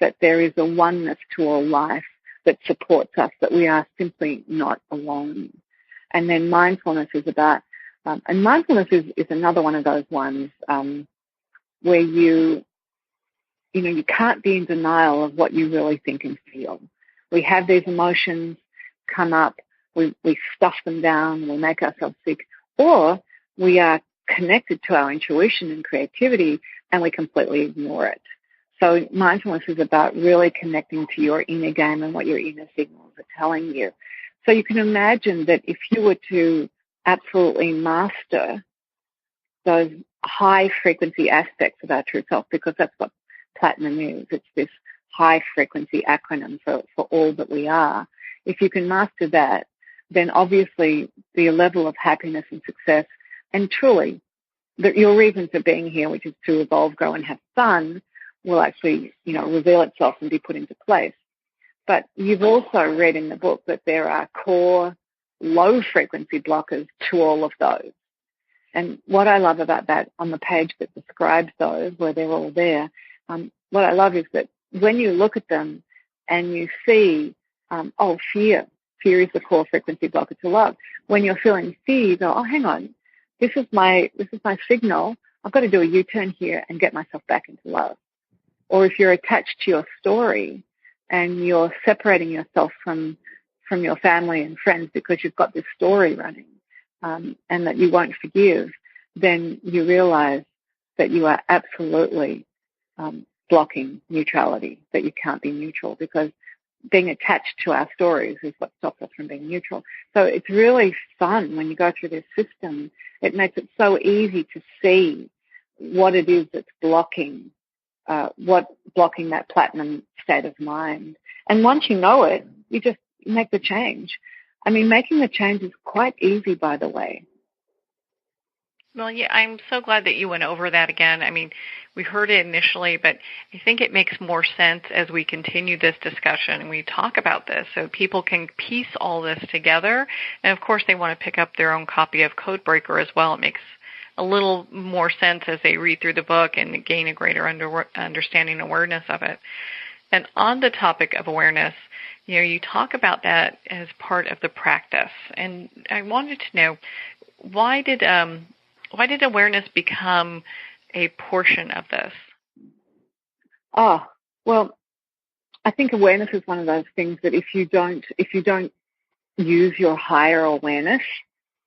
that there is a oneness to all life that supports us, that we are simply not alone. And then mindfulness is about, and mindfulness is another one of those ones where you can't be in denial of what you really think and feel. We have these emotions come up, we stuff them down, we make ourselves sick, or we are connected to our intuition and creativity and we completely ignore it. So mindfulness is about really connecting to your inner game and what your inner signals are telling you. So you can imagine that if you were to absolutely master those high frequency aspects of our true self, because that's what platinum is, it's this high frequency acronym for all that we are. If you can master that, then obviously the level of happiness and success, and truly your reason for being here, which is to evolve, grow, and have fun, will actually, reveal itself and be put into place. But you've also read in the book that there are core low-frequency blockers to all of those. And what I love about that on the page that describes those, where they're all there, what I love is that when you look at them and you see, fear. Fear is the core frequency blocker to love. When you're feeling fear, you go, oh, hang on, this is my signal. I've got to do a U-turn here and get myself back into love. Or if you're attached to your story and you're separating yourself from your family and friends because you've got this story running, and that you won't forgive, then you realize that you are absolutely blocking neutrality, that you can't be neutral, because being attached to our stories is what stops us from being neutral. So it's really fun when you go through this system. It makes it so easy to see what it is that's blocking that platinum state of mind. And once you know it, you just make the change. I mean, making the change is quite easy, by the way. Well, yeah, I'm so glad that you went over that again. I mean, we heard it initially, but I think it makes more sense as we continue this discussion and we talk about this so people can piece all this together. And, of course, they want to pick up their own copy of Codebreaker as well. It makes a little more sense as they read through the book and gain a greater understanding and awareness of it. And on the topic of awareness, you talk about that as part of the practice. And I wanted to know, why did awareness become a portion of this? Oh, well, I think awareness is one of those things that if you don't use your higher awareness,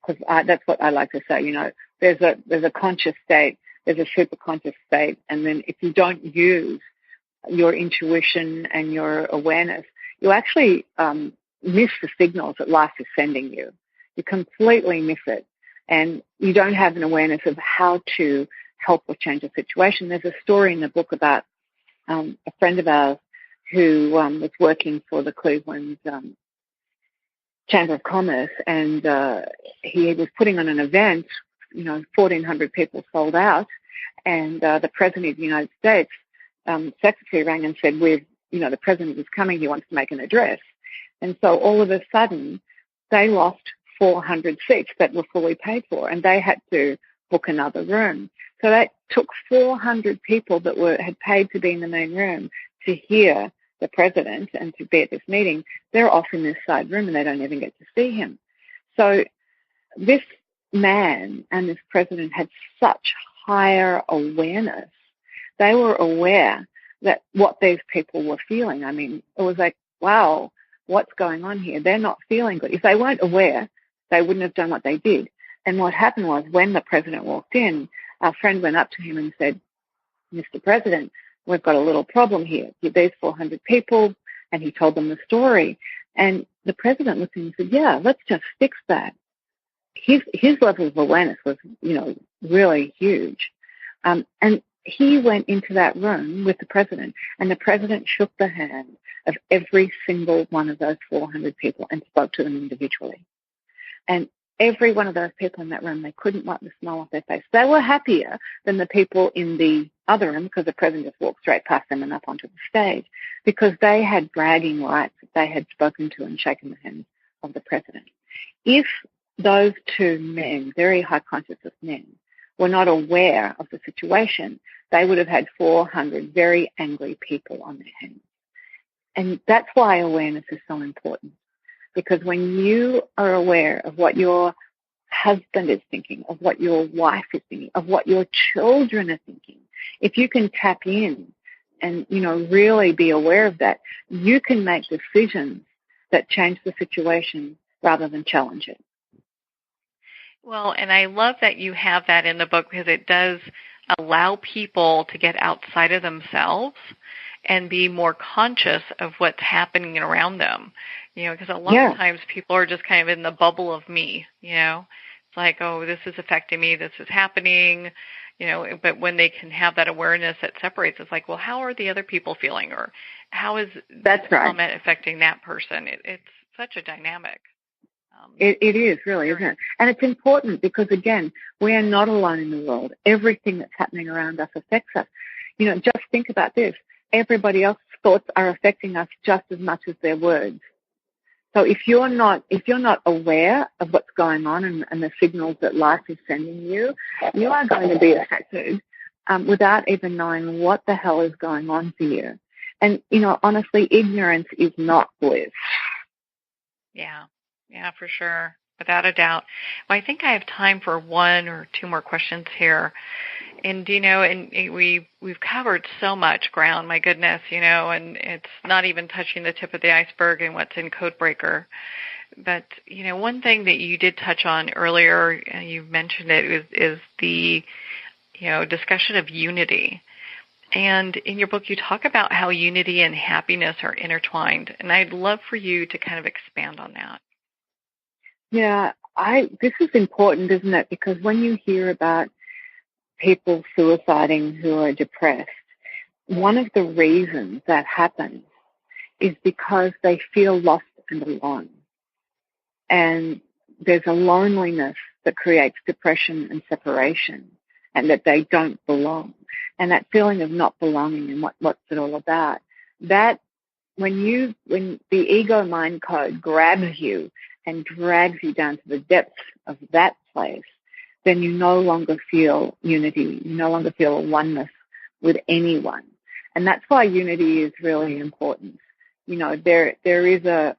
because that's what I like to say, there's a conscious state, there's a super conscious state, and then if you don't use your intuition and your awareness, you actually miss the signals that life is sending you. You completely miss it. And you don't have an awareness of how to help or change a situation. There's a story in the book about a friend of ours who was working for the Cleveland Chamber of Commerce, and he was putting on an event, 1,400 people sold out, and the President of the United States secretary rang and said, the President is coming, he wants to make an address. And so all of a sudden, they lost 400 seats that were fully paid for, and they had to book another room. So that took 400 people that had paid to be in the main room to hear the President and to be at this meeting. They're off in this side room and they don't even get to see him. So this man and this President had such higher awareness. They were aware that what these people were feeling. I mean, it was like, wow, what's going on here? They're not feeling good. If they weren't aware, they wouldn't have done what they did. And what happened was when the President walked in, our friend went up to him and said, Mr. President, we've got a little problem here. There's 400 people, and he told them the story. And the President looked at him and said, yeah, let's just fix that. His level of awareness was, really huge. And he went into that room with the President, and the President shook the hand of every single one of those 400 people and spoke to them individually. And every one of those people in that room, they couldn't wipe the smile off their face. They were happier than the people in the other room because the President just walked straight past them and up onto the stage, because they had bragging rights that they had spoken to and shaken the hand of the President. If those two men, very high consciousness men, were not aware of the situation, they would have had 400 very angry people on their hands. And that's why awareness is so important. Because when you are aware of what your husband is thinking, of what your wife is thinking, of what your children are thinking, if you can tap in and, really be aware of that, you can make decisions that change the situation rather than challenge it. Well, and I love that you have that in the book, because it does allow people to get outside of themselves and be more conscious of what's happening around them. Because a lot of times people are just kind of in the bubble of me, It's like, oh, this is affecting me, this is happening, but when they can have that awareness that separates, it's like, well, how are the other people feeling? Or how is that comment affecting that person? It's such a dynamic It is really, isn't it? And it's important because, again, we are not alone in the world. Everything that's happening around us affects us. Just think about this. Everybody else's thoughts are affecting us just as much as their words. So if you're not aware of what's going on and the signals that life is sending you, you are going to be affected without even knowing what the hell is going on for you. And, honestly, ignorance is not bliss. Yeah, for sure. Without a doubt. Well, I think I have time for one or two more questions here. And, we've covered so much ground, my goodness, and it's not even touching the tip of the iceberg in what's in Codebreaker. But, one thing that you did touch on earlier, and you mentioned it, is the, discussion of unity. And in your book, you talk about how unity and happiness are intertwined. And I'd love for you to kind of expand on that. Yeah, this is important, isn't it? Because when you hear about people suiciding who are depressed, one of the reasons that happens is because they feel lost and alone. And there's a loneliness that creates depression and separation, and that they don't belong. And that feeling of not belonging and what's it all about, that when the ego mind code grabs you and drags you down to the depths of that place, then you no longer feel unity. You no longer feel a oneness with anyone. And that's why unity is really important. There is a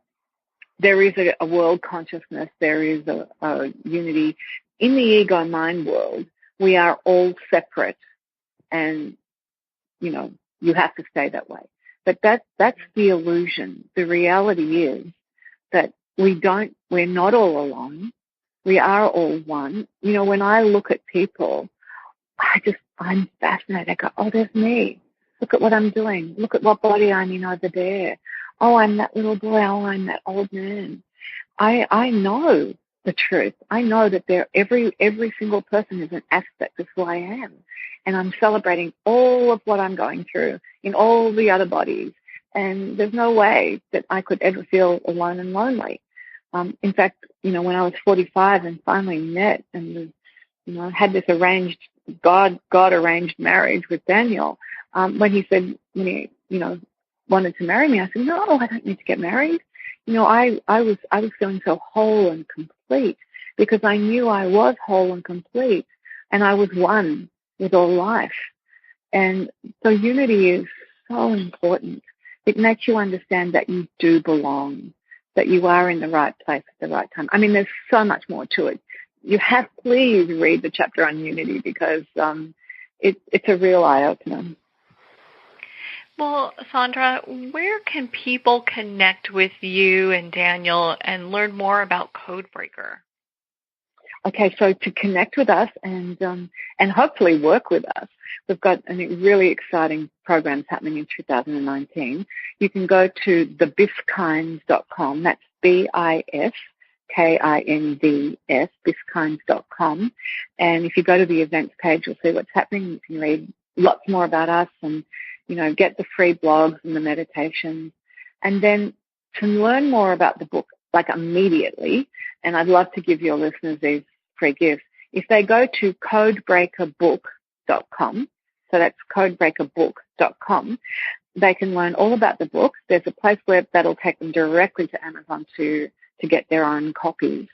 world consciousness. There is a unity. In the ego mind world, we are all separate, and, you have to stay that way. But that's the illusion. The reality is that we're not all alone. We are all one. When I look at people, I'm fascinated. I go, oh, there's me. Look at what I'm doing. Look at what body I'm in over there. Oh, I'm that little boy. Oh, I'm that old man. I know the truth. I know that every single person is an aspect of who I am. And I'm celebrating all of what I'm going through in all the other bodies. And there's no way that I could ever feel alone and lonely. In fact, when I was 45 and finally met and, had this God-arranged marriage with Daniel, when he wanted to marry me, I said, no, I don't need to get married. I was feeling so whole and complete because I knew I was whole and complete and I was one with all life. And so unity is so important. It makes you understand that you do belong, that you are in the right place at the right time. I mean, there's so much more to it. Please read the chapter on unity because it's a real eye-opener. Well, Sandra, where can people connect with you and Daniel and learn more about Codebreaker? Okay, so to connect with us and hopefully work with us, we've got really exciting programs happening in 2019. You can go to thebiskind.com. That's BISKINDS, biskind.com. And if you go to the events page, you'll see what's happening. You can read lots more about us and, get the free blogs and the meditations. And then to learn more about the book, like immediately, and I'd love to give your listeners these free gifts, if they go to codebreakerbook.com, so that's codebreakerbook.com, they can learn all about the book. There's a place where that'll take them directly to Amazon to get their own copies.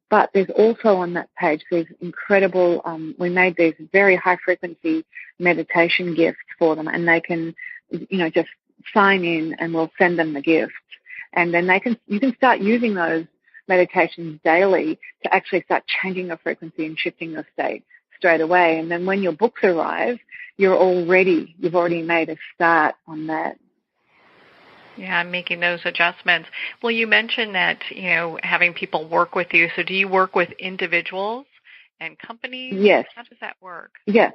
But there's also on that page these incredible, we made these very high-frequency meditation gifts for them, and they can, just sign in and we'll send them the gift. And then you can start using those meditations daily to actually start changing your frequency and shifting your state straight away. And then when your books arrive, you've already made a start on that. Yeah, I'm making those adjustments. Well, you mentioned that, having people work with you. So do you work with individuals and companies? Yes. How does that work? Yes.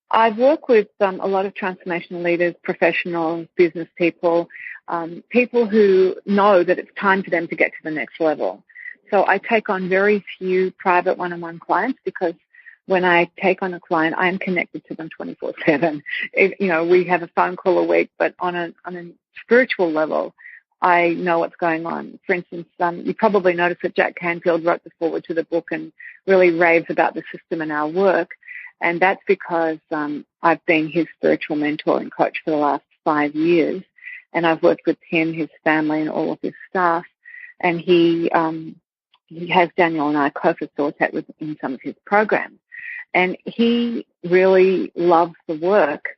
I've worked with a lot of transformational leaders, professionals, business people, people who know that it's time for them to get to the next level. So I take on very few private one-on-one clients because when I take on a client, I am connected to them 24/7. We have a phone call a week, but on a spiritual level, I know what's going on. For instance, you probably noticed that Jack Canfield wrote the foreword to the book and really raves about the system and our work. And that's because I've been his spiritual mentor and coach for the last 5 years. And I've worked with him, his family, and all of his staff. And he has Daniel and I co-facilitate in some of his programs. And he really loves the work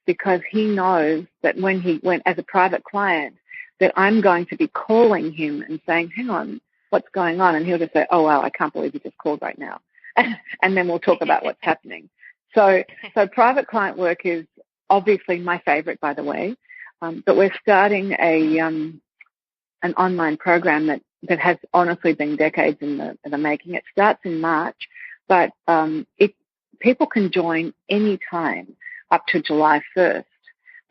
because he knows that when he went as a private client, that I'm going to be calling him and saying, hang on, what's going on? And he'll just say, oh, wow, I can't believe you just called right now. And then we'll talk about what's happening. So private client work is obviously my favorite, by the way. But we're starting an online program that has honestly been decades in the making. It starts in March, but people can join any time up to July 1st.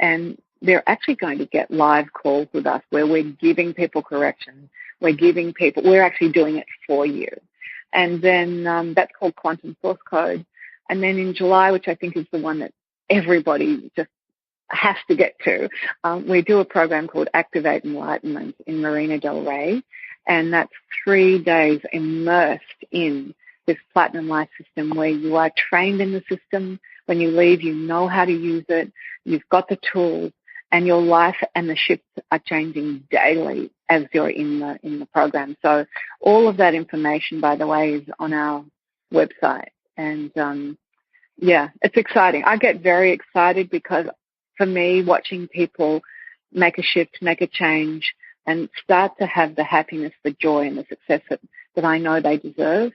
And they're actually going to get live calls with us where we're giving people corrections. We're actually doing it for you. And then that's called Quantum Source Code. And then in July, which I think is the one that everybody just has to get to, we do a program called Activate Enlightenment in Marina Del Rey. And that's 3 days immersed in this platinum life system where you are trained in the system. When you leave, you know how to use it. You've got the tools. And your life and the shifts are changing daily as you're in the program. So all of that information, by the way, is on our website. And it's exciting. I get very excited because for me, watching people make a shift, make a change, and start to have the happiness, the joy, and the success that I know they deserve,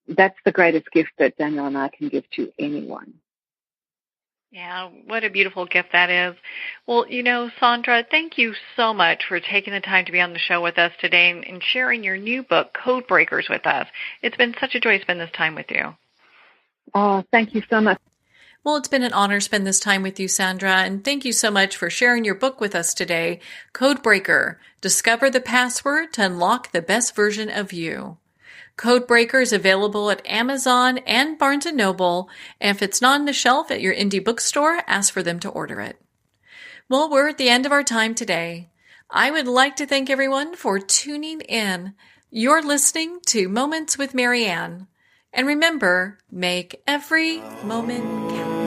that's the greatest gift that Daniel and I can give to anyone. Yeah, what a beautiful gift that is. Well, Sandra, thank you so much for taking the time to be on the show with us today and sharing your new book, Codebreakers, with us. It's been such a joy to spend this time with you. Oh, thank you so much. Well, it's been an honor to spend this time with you, Sandra, and thank you so much for sharing your book with us today, Codebreaker, Discover the Password to Unlock the Best Version of You. Codebreaker is available at Amazon and Barnes & Noble, and if it's not on the shelf at your indie bookstore, ask for them to order it. Well, we're at the end of our time today. I would like to thank everyone for tuning in. You're listening to Moments with Marianne. And remember, make every moment count.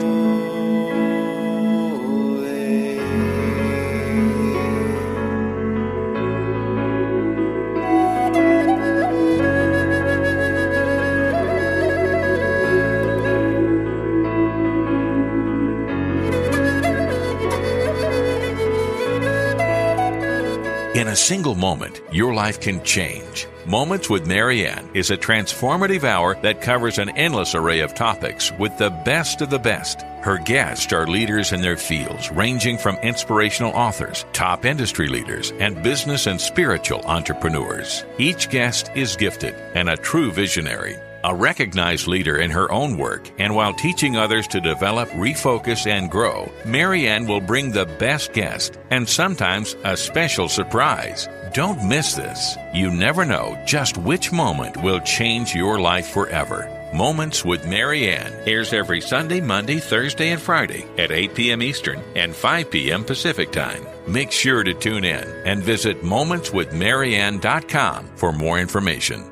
In a single moment, your life can change. Moments with Marianne is a transformative hour that covers an endless array of topics with the best of the best. Her guests are leaders in their fields, ranging from inspirational authors, top industry leaders, and business and spiritual entrepreneurs. Each guest is gifted and a true visionary, a recognized leader in her own work, and while teaching others to develop, refocus, and grow, Marianne will bring the best guest and sometimes a special surprise. Don't miss this. You never know just which moment will change your life forever. Moments with Marianne airs every Sunday, Monday, Thursday, and Friday at 8 p.m. Eastern and 5 p.m. Pacific Time. Make sure to tune in and visit momentswithmarianne.com for more information.